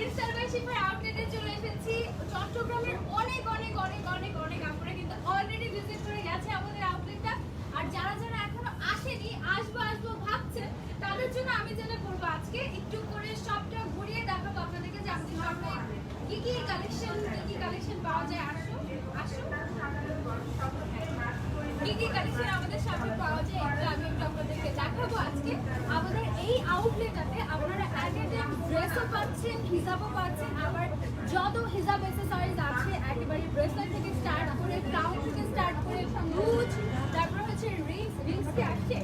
আউটলেটে চলে এসেছি। চট্টগ্রামের অনেক অনেক অনেক অনেক অনেক আপুরা কিন্তু অলরেডি ভিজিট করে গেছে আমাদের আউটলেটটা। আর যারা যারা এখনো আসেনি, আসবো আসবো ভাবছেন, তাদের জন্য আমি যেটা করবো আজকে একটু করে সবটা ঘুরিয়ে দেখাবো আপনাদেরকে যে আমাদের শপে কি কি কালেকশন পাওয়া যায়। আসো আসো, কি কি কালেকশন আমাদের শপে পাওয়া যায় এগুলো আমি একটু আপনাদেরকে দেখাবো আজকে। আমাদের এই আউটলেটটাতে আপনারা অ্যাডেড ড্রেসও পাচ্ছেন, হিজাবও পাচ্ছেন, আবার যত হিজাব অ্যাক্সেসরিজ আছে একেবারে ব্রেসলেট থেকে স্টার্ট করে, ক্রাউন থেকে স্টার্ট করে, মুজ, তারপর হচ্ছে রিংস কি আসছে,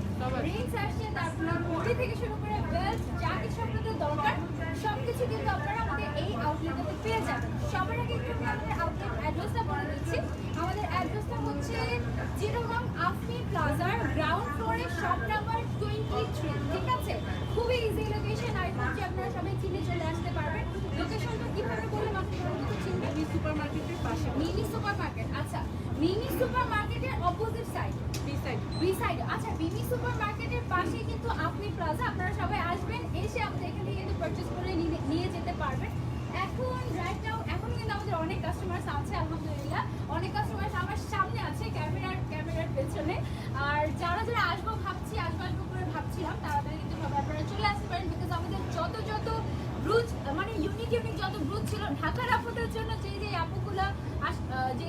রিংস আসছে, তারপর ঘড়ি থেকে শুরু করে বেল্ট, যা কিছু আপনাদের দরকার সবকিছু কিন্তু আপনারা আমাদের এই আউটলেটটাতে পেয়ে যাবেন। সবার আগে একটু আমাদের আউটলেট অ্যাড্রেসটা বলে দিচ্ছি। আমাদের অ্যাড্রেসটা হচ্ছে চিটাগং আফনি প্লাজার গ্রাউন্ড ফ্লোরে শপ নাম্বার 23। ঠিক আছে, খুবই ইজি লোকেশন। আই হোপ যে আপনারা সবাই চিনে চলে আসতে পারবেন। লোকেশনটা কিভাবে বললাম আপনারা তো চিনবেন, মিনি সুপার মার্কেটের পাশে। মিনি সুপার মার্কেট, আচ্ছা মিনি সুপার মার্কেটের অপোজিট সাইড, বি সাইড। আচ্ছা, মিনি সুপার মার্কেটের পাশে কিন্তু আফনি প্লাজা। আপনারা সবাই আসবেন, এসে আমাদের এখান থেকে কিন্তু পারচেজ করে নিয়ে যেতে পারবেন। এখন রাইট নাও এখন কিন্তু আমাদের অনেক কাস্টমার আছে, আলহামদুলিল্লাহ অনেক কাস্টমার আমার সামনে আছে, ক্যামেরার পেছনে। আর যারা যারা আসবো করে ভাবছিলাম, তাড়াতাড়ি কিন্তু সবাই আপনারা চলে আসতে পারেন। বিকজ আমাদের যত ব্রুজ মানে ইউনিক যত ব্রুজ ছিল ঢাকার আপুদের জন্য, যে আপুগুলো যে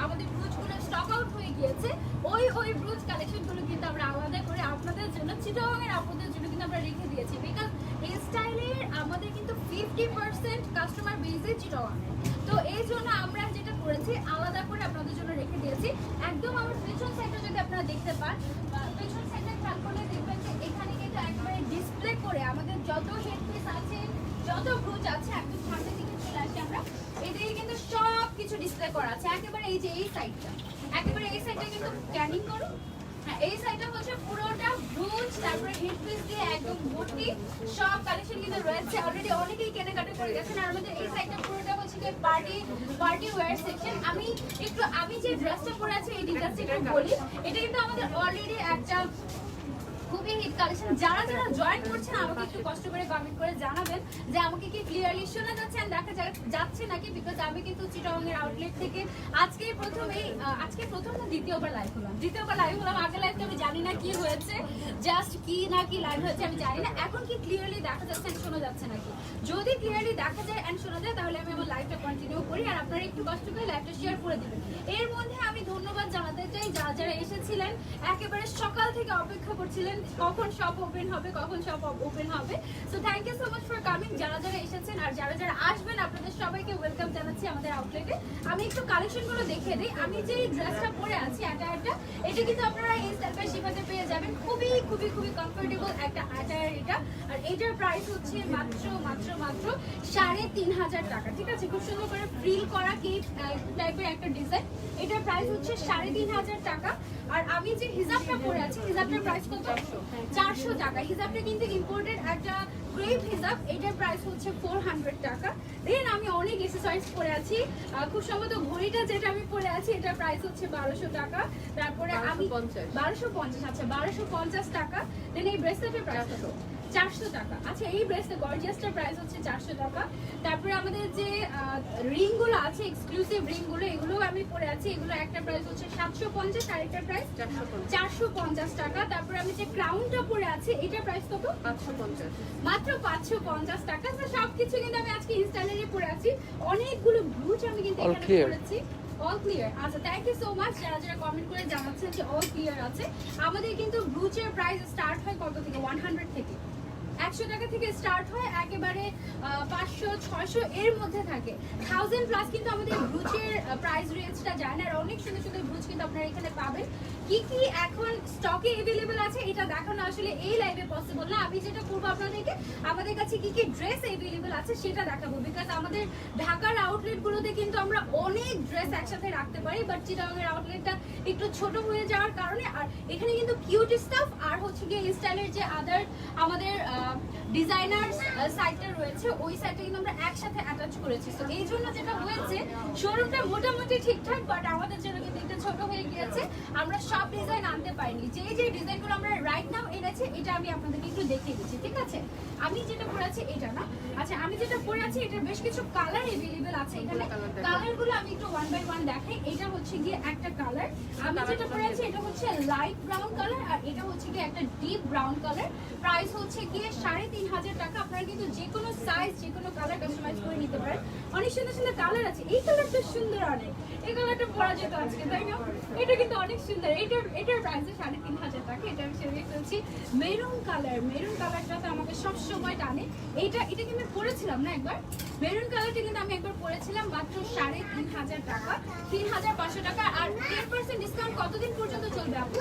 আমাদের ব্রুজগুলো স্টক আউট হয়ে গিয়েছে, ওই ব্রুজ কালেকশনগুলো কিন্তু আমরা আলাদা করে আপনাদের জন্য, চিটাগংয়ের আপুদের জন্য কিন্তু আমরা রেখে দিয়েছি। বিকজ এই স্টাইলের আমাদের কিন্তু 50% কাস্টমার বেজে চিটাগংয়ে। তো এই জন্য আমরা যেটা করেছি আলাদা করে আপনাদের জন্য রেখে দিয়েছি। একদম আমার পেছন সাইডে যদি আপনারা দেখতে পান, পেছন সাইডে খেয়াল করলে দেখবেন যে এখানে কিন্তু একেবারে ডিসপ্লে করে আমাদের যত হেডপিস আছে, যত ব্রুজ আছে, একদম সামনের দিকে চলে আসি আমরা, এদিকে কিন্তু সব কিছু ডিসপ্লে করা আছে। একেবারে এই যে এই সাইডটা কিন্তু স্ক্যানিং করুন। হ্যাঁ, এই সাইডটা হচ্ছে পুরোটা ব্রুজ, তারপরে হেডপিস দিয়ে একদম ভর্তি সব কালেকশন কিন্তু রয়েছে। অলরেডি অনেকেই কেনাকাটা করে গেছেন। আর আমাদের এই সাইডটা পুরোটা হচ্ছে কি পার্টি ওয়্যার সেকশন। আমি যে ড্রেসটা পরে আছি এই ডিজাইনটা একটু বলি, এটা কিন্তু আমাদের অলরেডি একটা খুবই হিট কালেকশন। যারা যারা জয়েন করছেন আমাকে একটু কষ্ট করে কমেন্ট করে জানাবেন যে আমাকে কি ক্লিয়ারলি শোনা যাচ্ছে আর দেখা যাচ্ছে নাকি। বিকজ আমি কিন্তু চিটাগংয়ের আউটলেট থেকে আজকে প্রথম না দ্বিতীয়বার লাইভ হলাম। আগে লাইভে আমি জানি না কি হয়েছে, জাস্ট কি না কি লাইভ হয়েছে আমি জানি না। এখন কি ক্লিয়ারলি দেখা যাচ্ছে এন্ড শোনা যাচ্ছে নাকি? যদি ক্লিয়ারলি দেখা যায় এন্ড শোনা যায় তাহলে আমি আমার লাইভটা কন্টিনিউ করি, আর আপনারা একটু কষ্ট করে লাইভটা শেয়ার করে দিবেন। এর মধ্যে আমি ধন্যবাদ জানাতে চাই যারা যারা এসেছিলেন, একেবারে সকাল থেকে অপেক্ষা করছিলেন কখন শপ ওপেন হবে। So thank you so much for coming. যারা যারা এসেছেন আর যারা যারা আসবেন আপনাদের সবাইকে ওয়েলকাম জানাচ্ছি আমাদের আউটলেটে। আমি একটু কালেকশনগুলো দেখিয়ে দিই। আমি যে ড্রেসটা পরে আছি এটা কিন্তু আপনারা এই সেলফের শিফাতে পেয়ে যাবেন। খুবই খুবই খুবই কমফোর্টেবল একটা অ্যাটায়ার এটা। আর এটার প্রাইস হচ্ছে মাত্র 3,500 টাকা। ঠিক আছে, খুব সুন্দর করে ফ্রিল করা কেপ টাইপের একটা ডিজাইন। এটার প্রাইস হচ্ছে 3,500 টাকা। আর আমি যে হিজাবটা পরে আছি, হিজাবটার প্রাইস কত? 400 টাকা। হিজাবটা কিন্তু ইম্পোর্টেড একটা ক্রেপ হিজাব। এটার প্রাইস হচ্ছে 400 টাকা। দেন আমি অনেক অ্যাকসেসরিজ পরে আছি, খুব সম্ভবত ঘড়িটা যেটা আমি পরে আছি এটার প্রাইস হচ্ছে 1200 টাকা। তারপরে আমি 1250, আচ্ছা 1250 টাকা। দেন এই ব্রেসলেটের প্রাইস কত? 400 টাকা। আচ্ছা, এই ব্রেসলেট গর্জিয়াসটার প্রাইস হচ্ছে 400 টাকা। তারপরে আমাদের যে রিংগুলো আছে, এক্সক্লুসিভ রিংগুলো, এগুলো আমি পরে আছি। এগুলো একটা প্রাইস হচ্ছে 750 আর একটা প্রাইস 450 টাকা। তারপরে আমি যে ক্রাউনটা পরে আছি এটার প্রাইস কত? 550, মাত্র 550 টাকা। তো সবকিছু কিন্তু আমি আজকে ইনস্টাইলে পরে আছি। অনেকগুলো ব্লুজ আমি কিন্তু এখানে পরেছি। All clear. আচ্ছা, থ্যাংক ইউ সো মাচ যারা যারা কমেন্ট করে জানাচ্ছেন যে অল ক্লিয়ার আছে। আমাদের কিন্তু ব্লুচের প্রাইস স্টার্ট হয় কত থেকে? 100 থেকে, 100 টাকা থেকে স্টার্ট হয়, একেবারে 500 600 এর মধ্যে থাকে। 1000 প্লাস কিন্তু আমাদের ব্রুচের প্রাইস রেঞ্জটা যায় না। আর অনেক সুন্দর সুন্দর ব্রুচ কিন্তু আপনারা এখানে পাবেন। কি কি এখন স্টকে अवेलेबल আছে এটা দেখানো আসলে এই লাইভে পসিবল না। আমি যেটা করব আপনাদেরকে আমাদের কাছে কি কি ড্রেস अवेलेबल আছে সেটা দেখাবো। বিকজ আমাদের ঢাকার আউটলেটগুলোতে কিন্তু আমরা অনেক ড্রেস একসাথে রাখতে পারি, বাট চিটাগংয়ের আউটলেটটা একটু ছোট হয়ে যাওয়ার কারণে। আর এখানে কিন্তু কিউট স্টাফ আর হচ্ছে গিয়ে স্টাইলের যে আদার আমাদের ডিজাইনার সাইটটা রয়েছে, ওই সাইটে কিন্তু আমরা একসাথে অ্যাটাচ করেছি। তো এই জন্য যেটা হয়েছে শোরুমটা মোটামুটি ঠিকঠাক, বাট আমাদের জন্য কিন্তু একটু ছোট হয়ে গিয়েছে। আমরা সব ডিজাইন আনতে পারিনি। যে ডিজাইনগুলো আমরা রাইট নাও এনেছি এটা আমি আপনাদেরকে একটু দেখিয়ে দিচ্ছি, ঠিক আছে? আমি যেটা পরে আছি এটা না, আচ্ছা আমি যেটা পরে আছি এটার বেশ কিছু কালার এভেলেবেল আছে এখানে। কালারগুলো আমি একটু ওয়ান বাই ওয়ান দেখাই। এটা হচ্ছে গিয়ে একটা কালার, আমি যেটা পরে আছি এটা হচ্ছে লাইট ব্রাউন কালার, আর এটা হচ্ছে গিয়ে একটা ডিপ ব্রাউন কালার। প্রাইস হচ্ছে গিয়ে 3,500 টাকা। আপনারা কিন্তু যে কোনো সাইজ যে কোনো কালার কাস্টমাইজ করে নিতে পারেন। অনেক সুন্দর সুন্দর কালার আছে। এই কালারটা সুন্দর অনেক, এই কালারটা পরা যেত আজকে, তাই না? এটা কিন্তু অনেক সুন্দর। এটার প্রাইস 3,500 টাকা। এটা আমি সেভাবে ফেলছি। মেরুন কালার, মেরুন কালারটা তো আমাকে সবসময় টানে। এটা কিন্তু আমি পরেছিলাম না একবার, মেরুন কালারটা কিন্তু আমি একবার পরেছিলাম মাত্র 3,500 টাকা, 3,500 টাকা। আর 10% ডিসকাউন্ট কতদিন পর্যন্ত চলবে আপু?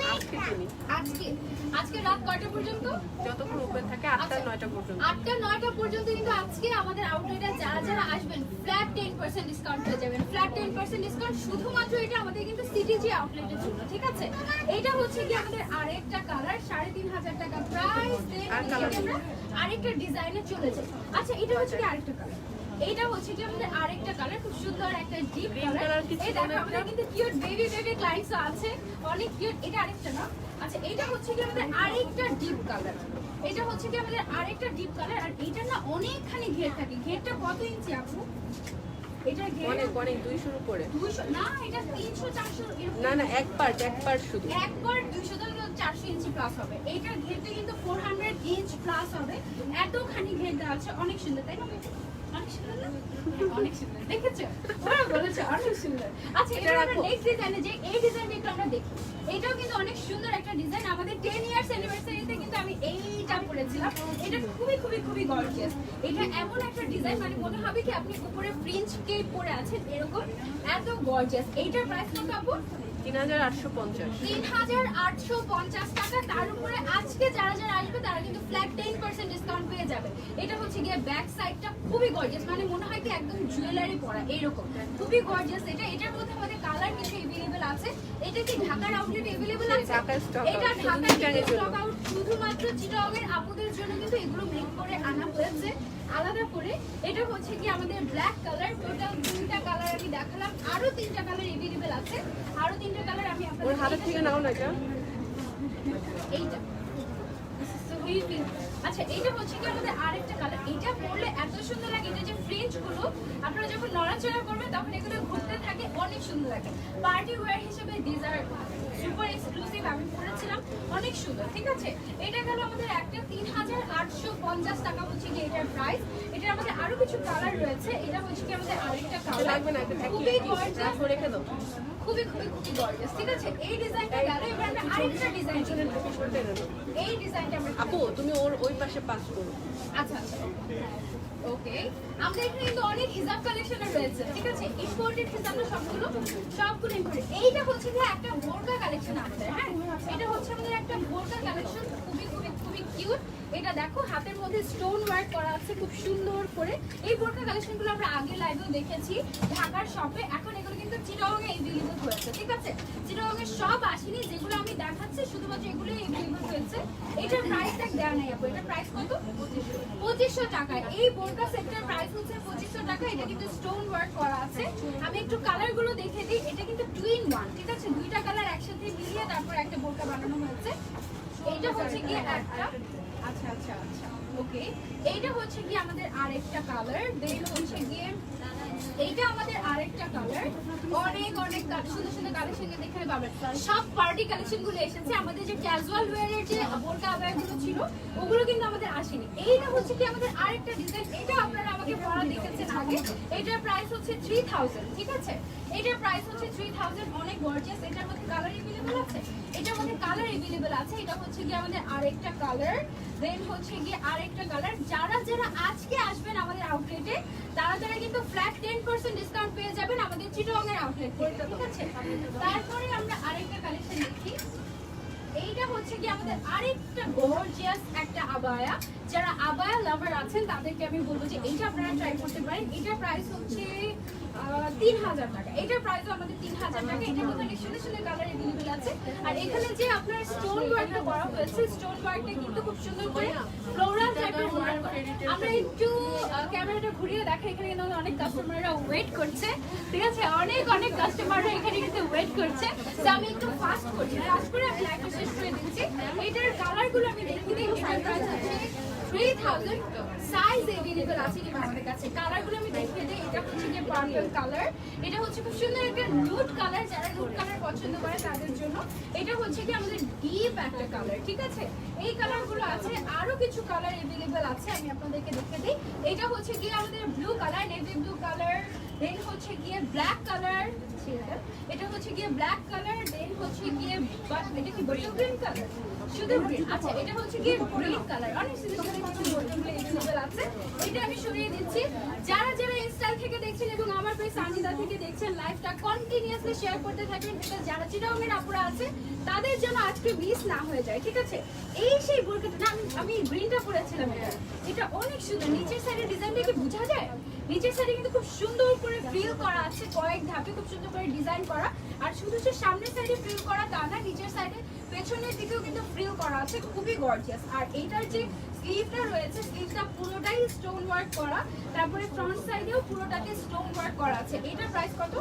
আজকে রাত কয়টা পর্যন্ত? যতক্ষণ ওপেন থাকে 8টা 9টা পর্যন্ত। 8টা 9টা পর্যন্ত কিন্তু আজকে আমাদের আউটলেটে যারা আসবেন ফ্ল্যাট 10% ডিসকাউন্ট পেয়ে যাবেন। ফ্ল্যাট 10% ডিসকাউন্ট শুধুমাত্র এটা আমাদের কিন্তু সিটিজি আউটলেটের জন্য, ঠিক আছে? এটা হচ্ছে কি আমাদের আরেকটা কালার, 3,500 টাকা প্রাইস। আমরা আরেকটা ডিজাইনে চলে যাই। আচ্ছা এটা হচ্ছে কি আরেকটা কালার, এটা হচ্ছে কি আমাদের আরেকটা কালার, খুব সুন্দর একটা ডিপ কালার। এই দেখো আমাদের কিন্তু কিউট বেবি ক্লায়েন্টস আছে, অনেক কিউট। এটা আরেকটা না, আচ্ছা এটা হচ্ছে কি আমাদের আরেকটা ডিপ কালার, এটা হচ্ছে কি আমাদের আরেকটা ডিপ কালার। আর এটা না অনেকখানি ঘের থাকে। ঘেরটা কত ইঞ্চি আপু? এটা ঘের অনেক 200 এর উপরে। 200 না, এটা 300 400 এরকম। না এক পার্ট শুধু। এক পার্ট 200 থেকে 400 ইঞ্চি প্লাস হবে। এইটার ঘেরটা কিন্তু 400 ইঞ্চ প্লাস হবে। এতখানি ঘের দেওয়া আছে, অনেক সুন্দর, তাই না? অনেক সুন্দর না? অনেক সুন্দর, দেখেছো? ওরা বলেছে অনেক সুন্দর। আচ্ছা এটা আমরা নেক্সট ডিজাইনে যে এই ডিজাইনটা একটু আমরা দেখি। এটাও কিন্তু অনেক সুন্দর একটা ডিজাইন। আমাদের 10 ইয়ার্স অ্যানিভার্সারিতে কিন্তু আমি এইটা পরেছিলাম। এটা খুবই গর্জিয়াস। এটা এমন একটা ডিজাইন মানে মনে হবে কি আপনি উপরে ফ্রিঞ্জ কেপ পরে আছেন এরকম, এত গর্জিয়াস। এইটার প্রাইস কত আপু? 3,850। 3,850 টাকা। তার উপরে আজকে যারা আসবে তারা কিন্তু ফ্ল্যাট 10% ডিসকাউন্ট পেয়ে যাবে। এটা হচ্ছে গিয়ে ব্যাক সাইডটা খুবই গর্জিয়াস, মানে মনে হয় কি একদম জুয়েলারি পরা এরকম, খুবই গর্জিয়াস। এটার মধ্যে আমাদের কালার কিছু अवेलेबल আছে। এটা কি ঢাকার আউটলেট अवेलेबल আছে? এটা ঢাকার স্টক আউট, শুধুমাত্র চিটাগংয়ের আপুদের জন্য কিন্তু এগুলো মেক করে আনা হয়েছে আলাদা করে। এটা হচ্ছে কি আমাদের ব্ল্যাক কালার। টোটাল 3টা কালার আমি দেখালাম, আরো 3টা কালার अवेलेबल আছে। আরো 3টা কালার আমি আপনাদের ওর হাতের থেকে নাও না এটা। এইটা আচ্ছা এটা হচ্ছে কি আমাদের আরেকটা কালার। এটা পরলে এত সুন্দর লাগে। এটা যে ফ্রিঞ্জ গুলো আপনারা যখন নড়াচড়া করবেন তখন এগুলো ঘুরতে থাকে, অনেক সুন্দর লাগে। পার্টি ওয়্যার হিসেবে ডিজার সুপার এক্সক্লুসিভ আমি পরেছিলাম, অনেক সুন্দর, ঠিক আছে? এটা গেল আমাদের একটা 3,850 টাকা হচ্ছে কি এটার প্রাইস। এটার আমাদের আরো কিছু কালার রয়েছে। এটা হচ্ছে কি আমাদের আরেকটা কালার, লাগবে না, খুবই গর্জিয়াস, রেখে দাও। খুবই গর্জিয়াস, ঠিক আছে? এই ডিজাইনটা গেল। এবার আমরা আরেকটা ডিজাইন চলে যাবো। এই ডিজাইনটা আমরা আপু তুমি ওই পাশে পাস করো। আচ্ছা ওকে। আমাদের এখানে কিন্তু অনেক হিজাব কালেকশন রয়েছে, ঠিক আছে? ইম্পোর্টেড হিজাব না সবগুলো ইম্পোর্টেড। এইটা হচ্ছে কি একটা বোরকা কালেকশন আমাদের, হ্যাঁ এটা হচ্ছে আমাদের একটা বোরকা কালেকশন, খুবই কিউট। এটা দেখো হাতের মধ্যে স্টোন ওয়ার্ক করা আছে খুব সুন্দর করে। এই বোরকা কালেকশনগুলো আমরা আগে লাইভেও দেখেছি ঢাকার শপে। এখন এগুলো কিন্তু চিটাগংয়ে अवेलेबल হয়েছে, ঠিক আছে? চিটাগংয়ে সব আসেনি, যেগুলো আমি দেখাচ্ছি শুধুমাত্র এগুলোই अवेलेबल হয়েছে। এটার প্রাইস ট্যাগ দেওয়া নাই আপু। এটার প্রাইস কত? 2500 টাকা। এই বোরকা সেটটার প্রাইস হচ্ছে 2500 টাকা। এটা কিন্তু স্টোন ওয়ার্ক করা আছে। আমি একটু কালারগুলো দেখে দিই। এটা কিন্তু 2 in 1, ঠিক আছে? দুইটা কালার একসাথে মিলিয়ে তারপর একটা বোরকা বানানো হয়েছে। এইটা হচ্ছে কি একটা, আচ্ছা ওকে। এইটা হচ্ছে কি আমাদের আরেকটা কালার। দেন হচ্ছে গিয়ে এইটা আমাদের আরেকটা কালার। অনেক সুন্দর কালেকশন দেখতে পাবেন। সব পার্টি কালেকশন গুলো এসেছে। আমাদের যে ক্যাজুয়াল ওয়্যারের যে বোরকা আবায়াগুলো ছিল ওগুলো কিন্তু আমাদের আসেনি। এইটা হচ্ছে কি আমাদের আরেকটা ডিজাইন। এটা আপনারা আমাকে পরা দেখেছেন আগে। এটার প্রাইস হচ্ছে 3000, ঠিক আছে? এটার প্রাইস হচ্ছে 3000। অনেক গর্জিয়াস। এটার মধ্যে কালার अवेलेबल আছে। এটার মধ্যে কালার अवेलेबल আছে। এটা হচ্ছে কি আমাদের আরেকটা কালার। দেন হচ্ছে গিয়ে আরেকটা কালার। যারা আজকে আসবেন আমাদের আউটলেটে তারা কিন্তু ফ্ল্যাট 10% ডিসকাউন্ট পেয়ে যাবেন আমাদের চিটাগংয়ের আউটলেটে, ঠিক আছে? তারপরে আমরা আরেকটা কালেকশন দেখি। এইটা হচ্ছে কি আমাদের আরেকটা গর্জিয়াস একটা আবায়া। যারা আবায়া লাভার আছেন তাদেরকে আমি বলবো যে এইটা আপনারা ট্রাই করতে পারেন। এটার প্রাইস হচ্ছে 3000 টাকা। এটার প্রাইসও আমাদের 3000 টাকা। এটার মধ্যে অনেক সুন্দর সুন্দর কালার अवेलेबल আছে। আর এখানে যে আপনার স্টোন ওয়ার্কটা করা হয়েছে, স্টোন ওয়ার্কটা কিন্তু খুব সুন্দর করে ফ্লোরাল টাইপের ওয়ার্ক করা। আমরা একটু ক্যামেরাটা ঘুরিয়ে দেখাই, এখানে কিন্তু অনেক কাস্টমাররা ওয়েট করছে, ঠিক আছে? অনেক কাস্টমাররা এখানে কিন্তু ওয়েট করছে। তো আমি একটু ফাস্ট করছি, ফাস্ট করে আমি লাইভটা শেষ করে দিচ্ছি। এটার কালারগুলো আমি দেখিয়ে দিই। এটার প্রাইস আছে 3000, সাইজ अवेलेबल আছে কি আমাদের কাছে। কালারগুলো আমি দেখিয়ে দিই। এটা হচ্ছে যে পার্পল কালার, এটা হচ্ছে খুব সুন্দর একটা নুড কালার, যারা নুড কালার পছন্দ করে তাদের জন্য। এটা হচ্ছে কি আমাদের ডিপ একটা কালার, ঠিক আছে? এই কালারগুলো আছে, আরো কিছু কালার अवेलेबल আছে, আমি আপনাদেরকে দেখিয়ে দিই। এটা হচ্ছে কি আমাদের blue colour, navy blue colour, then হচ্ছে গিয়ে ব্ল্যাক কালার, এটা হচ্ছে গিয়ে ব্ল্যাক কালার, দেন হচ্ছে গিয়ে এটা কি বটল গ্রিন কালার, শুধু গ্রিন। আচ্ছা, এটা হচ্ছে গিয়ে গ্রিন কালার, অনেক সুন্দর সুন্দর কিছু বটলগুলো अवेलेबल আছে। এটা আমি সরিয়ে দিচ্ছি। যারা ইনস্টা থেকে দেখছেন এবং আমার পেজ সানিদা থেকে দেখছেন, লাইভটা কন্টিনিউয়াসলি শেয়ার করতে থাকবেন, বিকজ যারা চিটাগংয়ের আপুরা আছে তাদের জন্য আজকে মিস না হয়ে যায়, ঠিক আছে? এই সেই বোরকাটা না, আমি গ্রিনটা পরেছিলাম, এটা অনেক সুন্দর। নিচের সাইডের ডিজাইনটা কি বোঝা যায়? নিচের সাইডে কিন্তু খুব সুন্দর করে ফ্রিল করা আছে, কয়েক ধাপে খুব সুন্দর করে ডিজাইন করা। আর শুধু যে সামনের সাইডে ফ্রিল করা তা না, নিচের সাইডে পেছনের দিকেও কিন্তু ফ্রিল করা আছে, খুবই গর্জিয়াস। আর এইটার যে স্লিভটা রয়েছে, স্লিভটা পুরোটাই স্টোন ওয়ার্ক করা, তারপরে ফ্রন্ট সাইডেও পুরোটাকে স্টোন ওয়ার্ক করা আছে। এটার প্রাইস কত?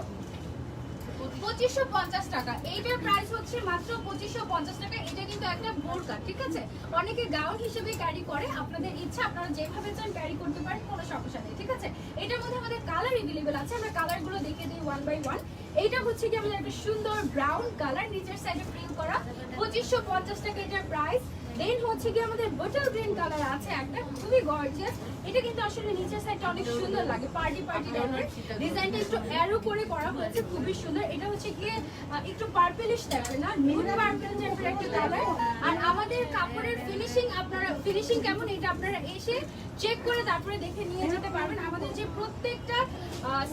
2550 টাকা। এইটার প্রাইস হচ্ছে মাত্র 2550 টাকা। এটা কিন্তু একটা বোরকা, ঠিক আছে? অনেকে গাউন হিসেবে ক্যারি করে, আপনাদের ইচ্ছা, আপনারা যেভাবে চান ক্যারি করতে পারেন, কোনো সমস্যা নেই, ঠিক আছে? এটার মধ্যে আমাদের কালার अवेलेबल আছে, আমরা কালারগুলো দেখিয়ে দিই ওয়ান বাই ওয়ান। এইটা হচ্ছে কি আমাদের একটা সুন্দর ব্রাউন কালার, নিচের সাইডে প্রিন্ট করা, 2550 টাকা এটার প্রাইস। দেন হচ্ছে কি আমাদের বটল গ্রিন কালার আছে একটা, খুবই গর্জিয়াস। এটা কিন্তু আসলে নিচের সাইডটা অনেক সুন্দর লাগে, পার্টি টাইপের। ডিজাইনটা একটু অ্যারো করে করা হয়েছে, খুবই সুন্দর। এটা হচ্ছে গিয়ে একটু পার্পলিশ টাইপের, না নুড পার্পল টাইপের একটা কালার। আর আমাদের কাপড়ের ফিনিশিং কেমন, এটা আপনারা এসে চেক করে তারপরে দেখে নিয়ে যেতে পারবেন। আমাদের যে প্রত্যেকটা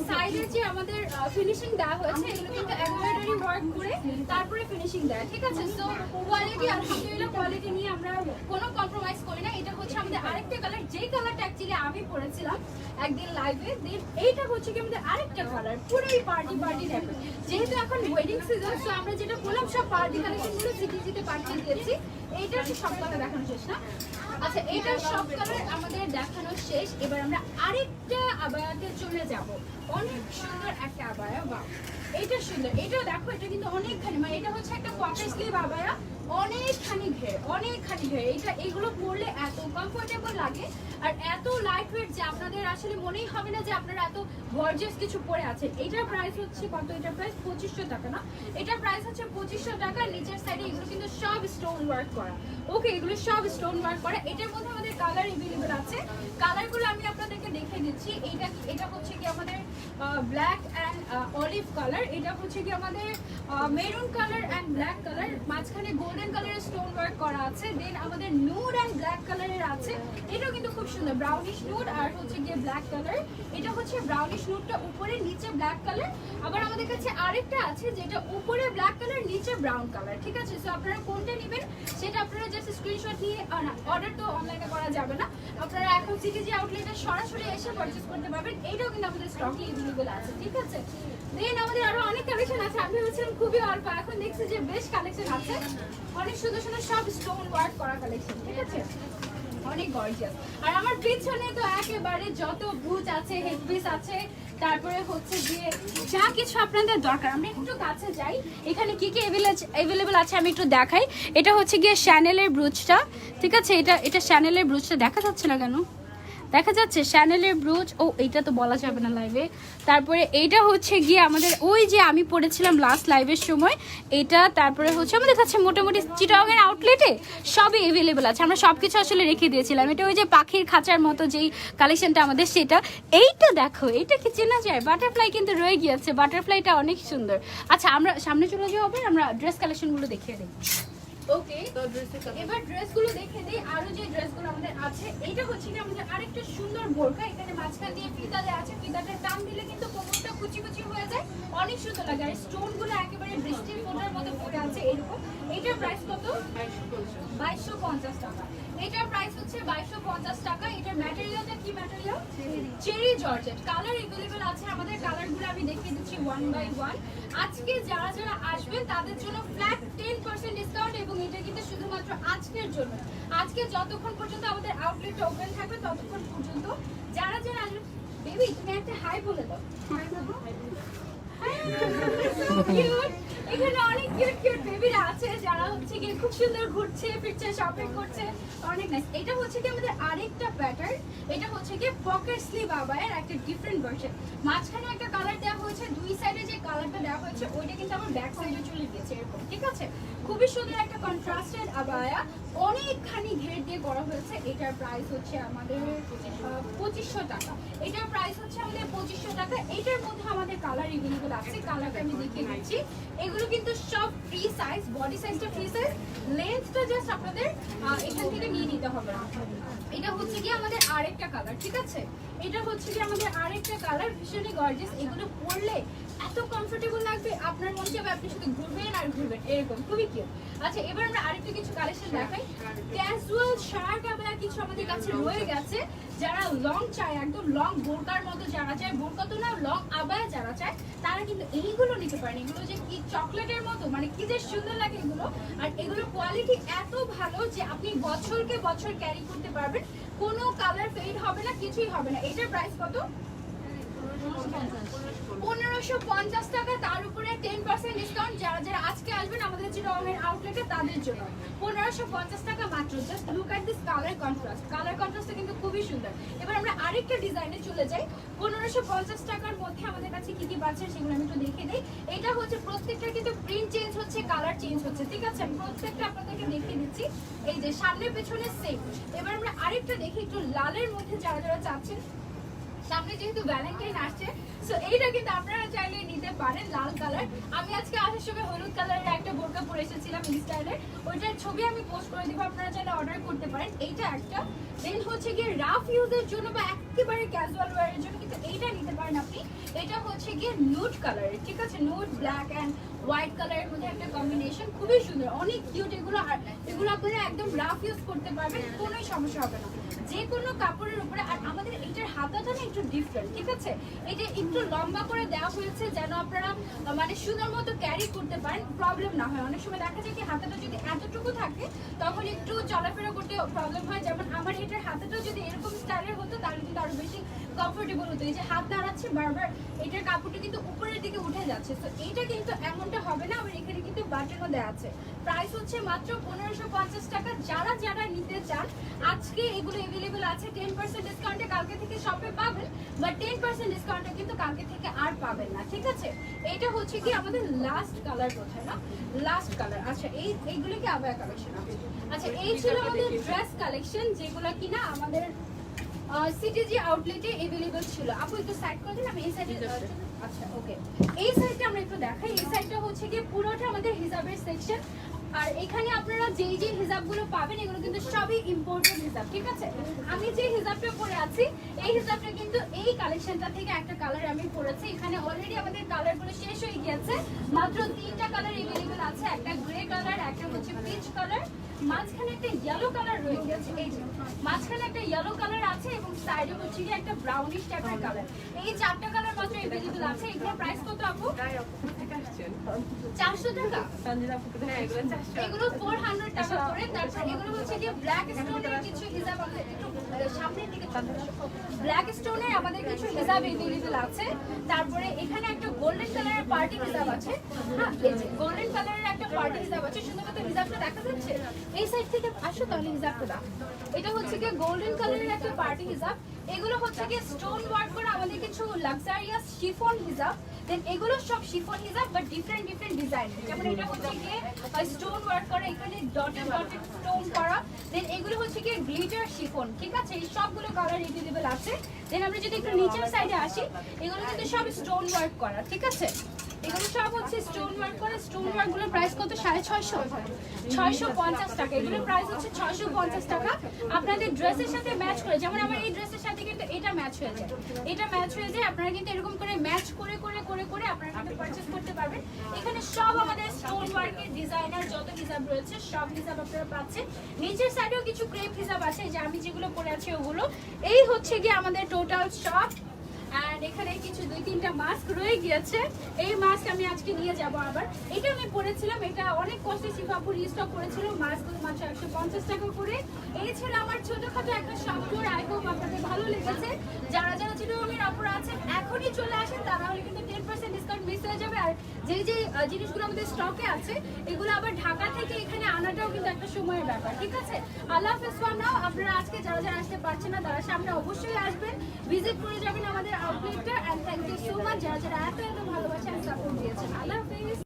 সাইডে যে আমাদের ফিনিশিং দেওয়া হয়েছে, এগুলো কিন্তু এমব্রয়ডারি ওয়ার্ক করে তারপরে ফিনিশিং দেয়, ঠিক আছে? সো কোয়ালিটি, আলহামদুলিল্লাহ, কোয়ালিটি নিয়ে আমরা কোনো কম্প্রোমাইজ করি না। এটা হচ্ছে আমাদের আরেকটা কালার, যেই কালারটা অ্যাকচুয়ালি আমি পরেছিলাম একদিন লাইভে। দেন এইটা হচ্ছে কি আমাদের আরেকটা কালার, পুরোই পার্টি টাইপের। যেহেতু এখন ওয়েডিং সিজন, সো আমরা যেটা বললাম সব পার্টি কালেকশনগুলো সিটিজিতে পাঠিয়ে দিয়েছি। এইটা সব কালার দেখানো শেষ না? আচ্ছা, এইটার সব কালার আমাদের দেখানো শেষ। এবার আমরা আরেকটা আবায়াতে চলে যাব। অনেক সুন্দর একটা আবায়া, বাহ, এটা সুন্দর। এটাও দেখো, এটা কিন্তু অনেকখানি, মানে এটা হচ্ছে একটা কোয়ার্টার স্লিভ আবায়া, অনেকখানি ঘের। এগুলো পরলে এত কমফোর্টেবল লাগে আর এত লাইট ওয়েট যে আপনাদের আসলে মনেই হবে না যে আপনারা এত গর্জিয়াস কিছু পরে আছেন। এটার প্রাইস হচ্ছে কত? এটার প্রাইস 2500 টাকা না? এটার প্রাইস হচ্ছে 2500 টাকা। নিচের সাইডে এগুলো কিন্তু সব স্টোন ওয়ার্ক করা। ওকে, এগুলো সব স্টোন ওয়ার্ক করা। এটার মধ্যে আমাদের কালার अवेलेबल আছে, কালারগুলো আমি আপনাদেরকে দেখিয়ে দিচ্ছি। এটা হচ্ছে কি আমাদের ব্ল্যাক অ্যান্ড অলিভ কালার, এটা হচ্ছে কি আমাদের maroon colour and black colour, মাঝখানে গোল্ডেন কালারের স্টোন ওয়ার্ক করা আছে। দেন আমাদের নুড অ্যান্ড ব্ল্যাক কালারের আছে, এটাও কিন্তু খুব সুন্দর, ব্রাউনিশ নুড আর হচ্ছে গিয়ে ব্ল্যাক কালার। এটা হচ্ছে ব্রাউনিশ নুডটা উপরে, নিচে ব্ল্যাক কালার। আবার আমাদের কাছে আরেকটা আছে যেটা উপরে ব্ল্যাক কালার, নিচে ব্রাউন কালার, ঠিক আছে? সো আপনারা কোনটা নেবেন সেটা আপনারা জাস্ট স্ক্রিনশট নিয়ে, অর্ডার তো অনলাইনে করা যাবে না, আপনারা এখন সিটিজি আউটলেটে সরাসরি এসে পারচেজ করতে পারবেন। এইটাও কিন্তু আমাদের স্টকে अवेलेबल আছে, ঠিক আছে? দেন আমাদের আরো অনেক কালেকশন আছে। আমি বলছিলাম খুবই অল্প, এখন দেখছি যে বেশ কালেকশন আছে, অনেক সুন্দর সুন্দর সব স্টোন ওয়ার্ক করা কালেকশন, ঠিক আছে? অনেক গর্জিয়াস। আর আমার পিছনে তো একেবারে যত বুচ আছে, হেডপিস আছে, তারপরে হচ্ছে গিয়ে যা কিছু আপনাদের দরকার। আমরা একটু কাছে যাই, এখানে কি কি अवेलेबल আছে আমি একটু দেখাই। এটা হচ্ছে গিয়ে শ্যানেলের ব্রুচটা, ঠিক আছে? এটা শ্যানেলের ব্রুচটা দেখা যাচ্ছে না কেন? দেখা যাচ্ছে শ্যানেলের ব্রুচ। ও, এইটা তো বলা যাবে না লাইভে। তারপরে এইটা হচ্ছে গিয়ে আমাদের ওই যে আমি পড়েছিলাম লাস্ট লাইভের সময় এটা। তারপরে হচ্ছে আমাদের কাছে মোটামুটি চিটাগংয়ের আউটলেটে সবই अवेलेबल আছে, আমরা সব কিছু আসলে রেখে দিয়েছিলাম। এটা ওই যে পাখির খাঁচার মতো যেই কালেকশনটা আমাদের, সেটা। এইটা দেখো, এইটা কি চেনা যায়? বাটারফ্লাই কিন্তু রয়ে গিয়েছে, বাটারফ্লাইটা অনেক সুন্দর। আচ্ছা, আমরা সামনে চলে যাওয়া হবে, আমরা ড্রেস কালেকশনগুলো দেখিয়ে দিই। ওকে, এবার ড্রেসগুলো দেখে দিই। আরো যে ড্রেসগুলো আমাদের আছে, এটা হচ্ছে কি আমাদের আরেকটা সুন্দর বোরকা, এখানে মাঝখান দিয়ে ফিতা দেওয়া আছে। ফিতাটা টান দিলে কিন্তু কোমরটা কুচি কুচি হয়ে যায়, অনেক সুন্দর লাগে। আর স্টোন গুলো একেবারে বৃষ্টির ফোঁটার মতো ফুটে আছে এরকম। এটার প্রাইস কত? 2250 টাকা। এটার প্রাইস হচ্ছে 2250 টাকা। এটার ম্যাটেরিয়ালটা কি material? Cherry georgette. Colour available আছে, আমাদের কালারগুলো আমি দেখিয়ে দিচ্ছি ওয়ান বাই ওয়ান। আজকে যারা যারা আসবেন তাদের জন্য ফ্ল্যাট 10% ডিসকাউন্ট, এবং এটা কিন্তু শুধুমাত্র আজকের জন্য। আজকে যতক্ষণ পর্যন্ত আমাদের আউটলেটটা ওপেন থাকবে ততক্ষণ পর্যন্ত যারা যারা আসবেন। বেবি তুমি একটা হাই বলে দাও। এখানে অনেক কিউট কিউট বেবিরা আছে যারা হচ্ছে কি খুব সুন্দর ঘুরছে ফিরছে শপিং করছে, অনেক নাইস। এটা হচ্ছে কি আমাদের আরেকটা প্যাটার্ন, এটা হচ্ছে কি পকেট স্লিভ আবায়ের একটা ডিফারেন্ট ভার্সন। মাঝখানে একটা কালার দেওয়া হয়েছে, দুই সাইডে যে কালারটা দেওয়া হয়েছে ওইটা কিন্তু আমার ব্যাক সাইডে চলে গিয়েছে এরকম, ঠিক আছে। খুবই সুন্দর একটা কন্ট্রাস্টেড আবায়া, অনেকখানি ঘের দিয়ে করা হয়েছে। এটার প্রাইস হচ্ছে আমাদের 2500 টাকা। এটার প্রাইস হচ্ছে আমাদের 2500 টাকা। এটার মধ্যে আমাদের কালার এভেলেবল আছে, কালারটা আমি দেখিয়ে দিচ্ছি। এগুলো কিন্তু সব ফ্রি সাইজ, বডি সাইজটা ফ্রি সাইজ, লেন্থটা জাস্ট আপনাদের এখান থেকে নিয়ে নিতে হবে। এটা হচ্ছে কি আমাদের আরেকটা কালার, ঠিক আছে। এটা হচ্ছে কি আমাদের আরেকটা কালার, ভীষণই গর্জিয়াস। এগুলো পরলে এত কমফোর্টেবল লাগবে, আপনার মন চাইবে আপনি শুধু ঘুরবেন আর ঘুরবেন এরকম, খুবই কিউট। আচ্ছা এবার আমরা আরেকটু কিছু কালেকশন দেখাই। ক্যাজুয়াল শার্ট আবার কিছু আমাদের কাছে রয়ে গেছে। যারা লং চায়, একদম লং বোরকার মতো যারা চায়, বোরকা তো না লং আবায়া যারা চায় তারা কিন্তু এইগুলো নিতে পারেন। এগুলো যে কি চকলেটের মতো, মানে কি যে সুন্দর লাগে এগুলো। আর এগুলোর কোয়ালিটি এত ভালো যে আপনি বছরকে বছর ক্যারি করতে পারবেন, কোনো কালার ফেড হবে না, কিছুই হবে না। এটার প্রাইস কত? 1550 টাকা। তার উপরে 10% ডিসকাউন্ট। যারা যারা আজকে আসবেন আমাদের যে রঙের আউটলেটে তাদের জন্য 1550 টাকা মাত্র। Just look at this colour contrast, colour কন্ট্রাস্টটা কিন্তু খুবই সুন্দর। এবার আমরা আরেকটা ডিজাইনে চলে যাই। 1550 টাকার মধ্যে আমাদের কাছে কি কি পাচ্ছেন সেগুলো আমি একটু দেখে দিই। এটা হচ্ছে প্রত্যেকটা কিন্তু প্রিন্ট চেঞ্জ হচ্ছে, কালার চেঞ্জ হচ্ছে, ঠিক আছে। আমি প্রত্যেকটা আপনাদেরকে দেখিয়ে দিচ্ছি। এই যে সামনে পেছনে সেম। এবার আমরা আরেকটা দেখি, একটু লালের মধ্যে যারা যারা চাচ্ছেন। সামনে যেহেতু ভ্যালেন্টাইন আসছে, সো এইটা কিন্তু আপনারা চাইলে নিতে পারেন, লাল কালার। আমি আজকে আসার সময় হলুদ কালারের একটা বোরকা পরে এসেছিলাম ইনস্টাইলের, ওইটার ছবি আমি পোস্ট করে দিব, আপনারা চাইলে অর্ডার করতে পারেন। এইটা একটা। দেন হচ্ছে গিয়ে রাফ ইউজের জন্য বা একেবারে ক্যাজুয়াল ওয়্যারের জন্য কিন্তু এইটা নিতে পারেন আপনি। এটা হচ্ছে গিয়ে নুড কালারের, ঠিক আছে। নুড ব্ল্যাক অ্যান্ড হোয়াইট কালারের মধ্যে একটা কম্বিনেশন, খুবই সুন্দর, অনেক কিউট এগুলো। আর এগুলো আপনারা একদম রাফ ইউজ করতে পারবেন, কোনোই সমস্যা হবে না যে কোনো কাপড়ের উপরে। আর আমাদের এটার হাতাটা না একটু ডিফারেন্ট, ঠিক আছে। এটা একটু লম্বা করে দেওয়া হয়েছে যেন আপনারা মানে সুন্দর মতো ক্যারি করতে পারেন, প্রবলেম না হয়। অনেক সময় দেখা যায় কি হাতাটা যদি এতটুকু থাকে তখন একটু চলাফেরা করতে প্রবলেম হয়। যেমন আমার এটার হাতাটা যদি এরকম স্টাইলের হতো তাহলে কিন্তু আরো বেশি কমফোর্টেবল হতো। এই যে হাত দাঁড়াচ্ছে বারবার, এটার কাপড়টা কিন্তু উপরের দিকে উঠে যাচ্ছে, তো এইটা কিন্তু এমনটা হবে না। আবার এখানে কিন্তু বাটনও দেওয়া আছে। প্রাইস হচ্ছে মাত্র 1550 টাকা। যারা যারা নিতে চান আজকে এগুলো अवेलेबल আছে 10% ডিসকাউন্টে, কালকে থেকে শপে পাবেন, বাট 10% ডিসকাউন্টে কিন্তু কালকে থেকে আর পাবেন না, ঠিক আছে। এটা হচ্ছে কি আমাদের লাস্ট কালার, কোথায় না লাস্ট কালার। আচ্ছা এইগুলো কি আবার কালেকশন আছে। আচ্ছা এই ছিল আমাদের ড্রেস কালেকশন যেগুলো কিনা আমাদের সিটিজি আউটলেটে अवेलेबल ছিল। আপু একটু সাইড করে দিন, আমি এই সাইডে। আচ্ছা ওকে, এই সাইডটা আমরা একটু দেখাই। এই সাইডটা হচ্ছে কি পুরোটা আমাদের হিজাবের সেকশন। আর এখানে আপনারা যেই যে হিজাবগুলো পাবেন এগুলো কিন্তু সবই ইম্পোর্টেড হিজাব, ঠিক আছে। আমি যে হিজাবটা পরে আছি এই হিজাবটা কিন্তু এই কালেকশনটা থেকে একটা কালার আমি পরেছি। এখানে অলরেডি আমাদের কালারগুলো শেষ হয়ে গিয়েছে, মাত্র 3টা কালার अवेलेबल আছে। একটা গ্রে কালার, একটা হচ্ছে পিচ কালার, মাঝখানে একটা ইয়েলো কালার রয়ে গেছে। এই যে মাঝখানে একটা ইয়েলো কালার আছে এবং সাইডে হচ্ছে কি একটা ব্রাউনিশ টাইপের কালার। এই 4টা কালার মাত্র अवेलेबल আছে। এগুলোর প্রাইস কত আপু? 400 টাকা। এগুলো 400 টাকা করে। তারপর এগুলো হচ্ছে কি ব্ল্যাক স্টোনের কিছু হিজাব আছে, একটু সামনের দিকে ব্ল্যাক স্টোনের আমাদের কিছু হিজাব अवेलेबल আছে। তারপরে এখানে একটা গোল্ডেন কালারের পার্টি হিজাব আছে। হ্যাঁ এই যে গোল্ডেন কালারের একটা পার্টি হিজাব আছে। সুন্দর মতো হিজাবটা দেখা যাচ্ছে। এই সাইড থেকে আসো তাহলে হিজাবটা দাও। এটা হচ্ছে কি গোল্ডেন কালারের একটা পার্টি হিজাব। এগুলো হচ্ছে কি স্টোন ওয়ার্ক করা আমাদের কিছু লাক্সারিয়াস শিফন হিজাব। দেন এগুলো সব শিফন হিজাব বাট ডিফারেন্ট ডিফারেন্ট ডিজাইন। যেমন এটা হচ্ছে কি স্টোন ওয়ার্ক করা, এখানে ডটেড ডটেড স্টোন করা। দেন এগুলো হচ্ছে কি গ্লিটার শিফন, ঠিক আছে। এই সবগুলো কালার अवेलेबल আছে। দেন আমরা যদি একটু নিচের সাইডে আসি, এগুলো কিন্তু সব স্টোন ওয়ার্ক করা, ঠিক আছে। এগুলো সব হচ্ছে স্টোন ওয়ার্ক করে। স্টোন ওয়ার্ক গুলোর প্রাইস কত? 650 টাকা। এগুলোর প্রাইস হচ্ছে 650 টাকা। আপনাদের ড্রেসের সাথে ম্যাচ করে, যেমন আমার এই ড্রেসের সাথে কিন্তু এটা ম্যাচ হয়ে যায়, এটা ম্যাচ হয়ে যায়। আপনারা কিন্তু এরকম করে ম্যাচ করে করে করে করে আপনারা কিন্তু পারচেজ করতে পারবেন। এখানে সব আমাদের স্টোন ওয়ার্কের ডিজাইনার যত হিসাব রয়েছে সব হিসাব আপনারা পাচ্ছেন। নিচের সাইডেও কিছু ক্রেপ হিসাব আছে, যে আমি যেগুলো পরে আছি ওগুলো। এই হচ্ছে গিয়ে আমাদের টোটাল শপ। আর এখানে কিছু 2-3টা মাস্ক রয়ে গিয়েছে, এই মাস্ক আমি আজকে নিয়ে যাব। আবার এটা আমি পরেছিলাম, এটা অনেক কষ্টে শিফাপুর রিস্টক করেছিল, মাস্ক মাত্র 150 টাকা করে। এই ছিল আমার ছোটখাটো একটা শপ ট্যুর। আই হোপ আপনাদের ভালো লেগেছে। যারা যারা চিটাগংয়ের অপরা আছেন এখনই চলে আসেন, তারা হলে কিন্তু 10% ডিসকাউন্ট মিস হয়ে যাবে। আর যে যে জিনিসগুলো আমাদের স্টকে আছে এগুলো আবার ঢাকা থেকে এখানে আনাটাও কিন্তু একটা সময়ের ব্যাপার, ঠিক আছে? আল্লাহ হাফেজ ফর নাও। আপনারা আজকে যারা যারা আসতে পারছেন না তারা সামনে অবশ্যই আসবেন, ভিজিট করে যাবেন আমাদের আউটলেটটা। And thank you so much যারা যারা এত এত ভালোবাসা আর সাপোর্ট দিয়েছেন। আল্লাহ হাফেজ।